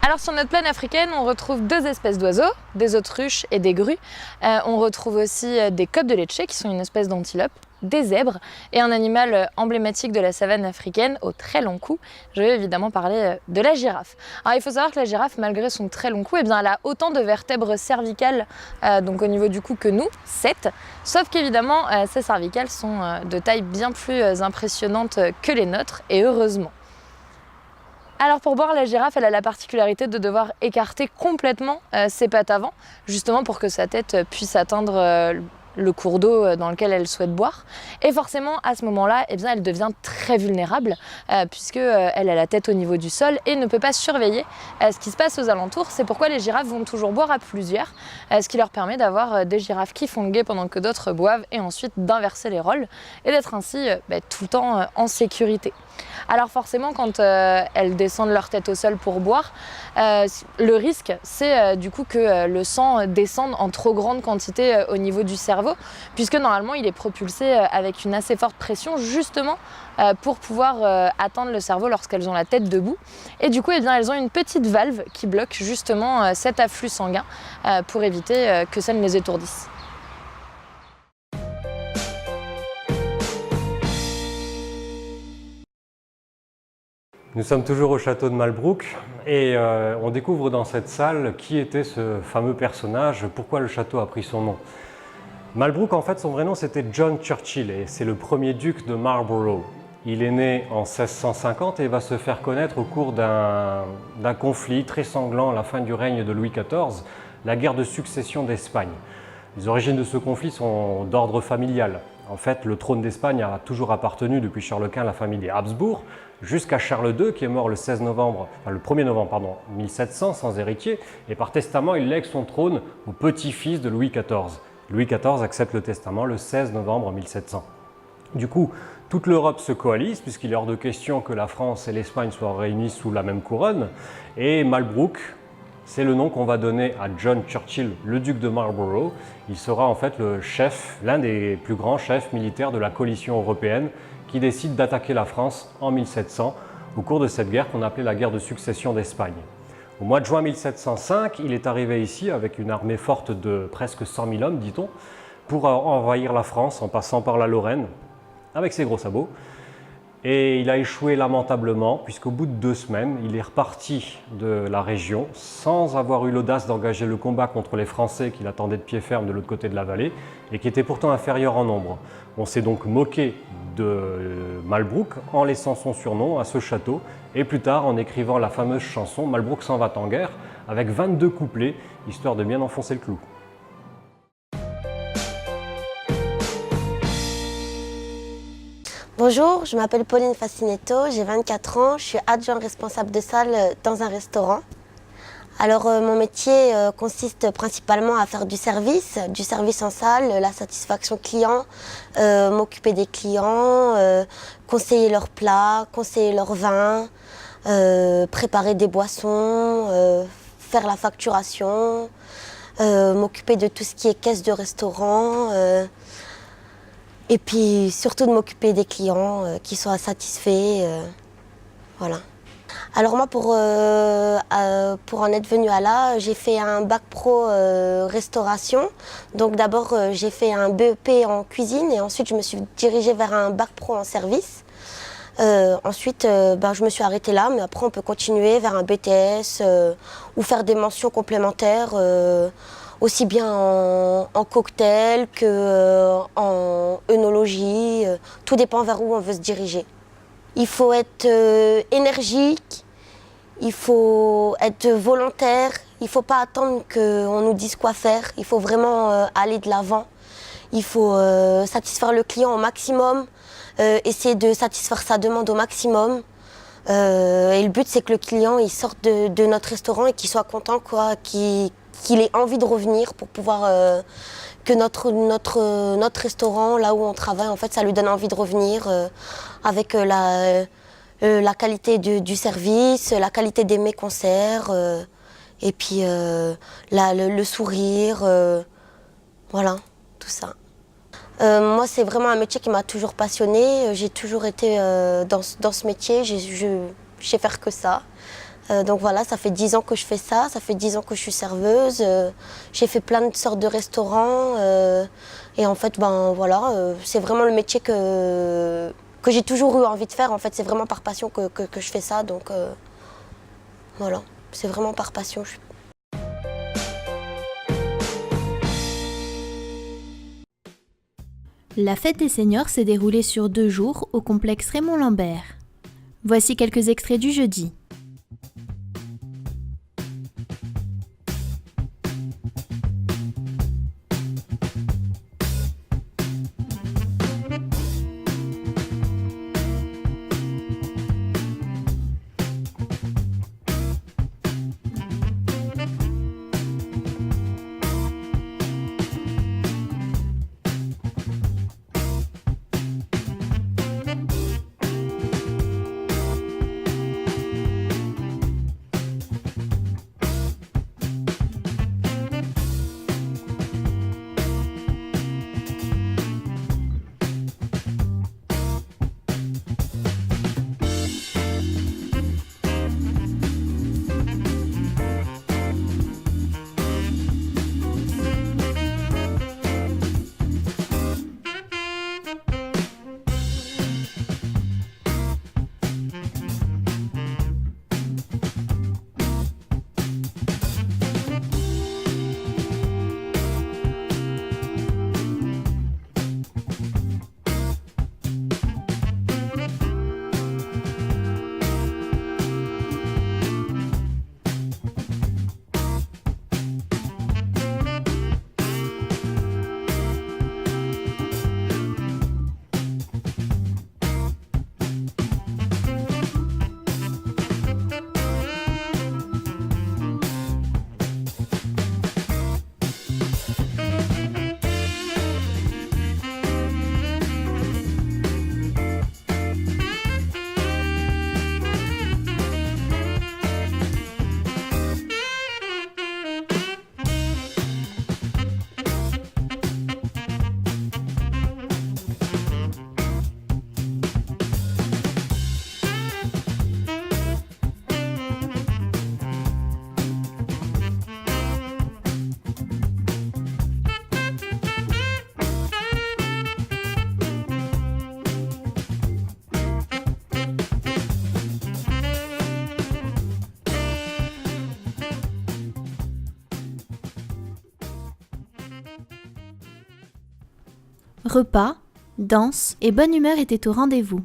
Alors sur notre plaine africaine, on retrouve deux espèces d'oiseaux, des autruches et des grues. On retrouve aussi des coqs de leche, qui sont une espèce d'antilope, des zèbres et un animal emblématique de la savane africaine au très long cou. Je vais évidemment parler de la girafe. Alors il faut savoir que la girafe, malgré son très long cou, elle a autant de vertèbres cervicales donc au niveau du cou que nous, 7. Sauf qu'évidemment, ces cervicales sont de taille bien plus impressionnante que les nôtres, et heureusement. Alors pour boire, la girafe, elle a la particularité de devoir écarter complètement ses pattes avant, justement pour que sa tête puisse atteindre le cours d'eau dans lequel elle souhaite boire. Et forcément, à ce moment-là, elle devient très vulnérable puisqu'elle a la tête au niveau du sol et ne peut pas surveiller ce qui se passe aux alentours. C'est pourquoi les girafes vont toujours boire à plusieurs, ce qui leur permet d'avoir des girafes qui font le guet pendant que d'autres boivent et ensuite d'inverser les rôles et d'être ainsi tout le temps en sécurité. Alors forcément, quand elles descendent leur tête au sol pour boire, le risque, c'est du coup que le sang descende en trop grande quantité au niveau du cerveau, puisque normalement il est propulsé avec une assez forte pression, justement pour pouvoir atteindre le cerveau lorsqu'elles ont la tête debout. Et du coup, elles ont une petite valve qui bloque justement cet afflux sanguin pour éviter que ça ne les étourdisse. Nous sommes toujours au château de Malbrouck et on découvre dans cette salle qui était ce fameux personnage, pourquoi le château a pris son nom. Malbrouck, en fait, son vrai nom c'était John Churchill et c'est le premier duc de Marlborough. Il est né en 1650 et va se faire connaître au cours d'un conflit très sanglant à la fin du règne de Louis XIV, la guerre de succession d'Espagne. Les origines de ce conflit sont d'ordre familial. En fait, le trône d'Espagne a toujours appartenu depuis Charles Quint à la famille des Habsbourg, jusqu'à Charles II qui est mort le 1er novembre 1700 sans héritier, et par testament il lègue son trône au petit-fils de Louis XIV. Louis XIV accepte le testament le 16 novembre 1700. Du coup, toute l'Europe se coalise puisqu'il est hors de question que la France et l'Espagne soient réunies sous la même couronne, et Malbrouck, c'est le nom qu'on va donner à John Churchill, le duc de Marlborough. Il sera en fait le chef, l'un des plus grands chefs militaires de la coalition européenne qui décide d'attaquer la France en 1700 au cours de cette guerre qu'on appelait la guerre de succession d'Espagne. Au mois de juin 1705, il est arrivé ici avec une armée forte de presque 100 000 hommes, dit-on, pour envahir la France en passant par la Lorraine avec ses gros sabots. Et il a échoué lamentablement puisqu'au bout de 2 semaines, il est reparti de la région sans avoir eu l'audace d'engager le combat contre les Français qui l'attendaient de pied ferme de l'autre côté de la vallée et qui étaient pourtant inférieurs en nombre. On s'est donc moqué de Malbrouck en laissant son surnom à ce château et plus tard en écrivant la fameuse chanson « Malbrouck s'en va en guerre » avec 22 couplets, histoire de bien enfoncer le clou. Bonjour, je m'appelle Pauline Fascinetto, j'ai 24 ans, je suis adjointe responsable de salle dans un restaurant. Alors mon métier consiste principalement à faire du service en salle, la satisfaction client, m'occuper des clients, conseiller leurs plats, conseiller leurs vins, préparer des boissons, faire la facturation, m'occuper de tout ce qui est caisse de restaurant. Et puis surtout de m'occuper des clients qui soient satisfaits, voilà. Alors moi pour en être venue à là, j'ai fait un bac pro restauration. Donc d'abord j'ai fait un BEP en cuisine et ensuite je me suis dirigée vers un bac pro en service. Ensuite je me suis arrêtée là, mais après on peut continuer vers un BTS ou faire des mentions complémentaires. Aussi bien en cocktail qu'en œnologie, tout dépend vers où on veut se diriger. Il faut être énergique, il faut être volontaire, il ne faut pas attendre qu'on nous dise quoi faire, il faut vraiment aller de l'avant. Il faut satisfaire le client au maximum, essayer de satisfaire sa demande au maximum. Et le but c'est que le client il sorte de notre restaurant et qu'il soit content, quoi, qu'il ait envie de revenir pour pouvoir que notre restaurant, là où on travaille, en fait, ça lui donne envie de revenir avec la qualité du service, la qualité des mets qu'on sert, et puis le sourire, voilà, tout ça. Moi, c'est vraiment un métier qui m'a toujours passionnée. J'ai toujours été dans ce métier, je sais faire que ça. Donc voilà, ça fait 10 ans que je fais ça, ça fait 10 ans que je suis serveuse. J'ai fait plein de sortes de restaurants. Et en fait, c'est vraiment le métier que j'ai toujours eu envie de faire. En fait, c'est vraiment par passion que je fais ça. Donc voilà, c'est vraiment par passion. La fête des seniors s'est déroulée sur 2 jours au complexe Raymond Lambert. Voici quelques extraits du jeudi. Repas, danse et bonne humeur étaient au rendez-vous.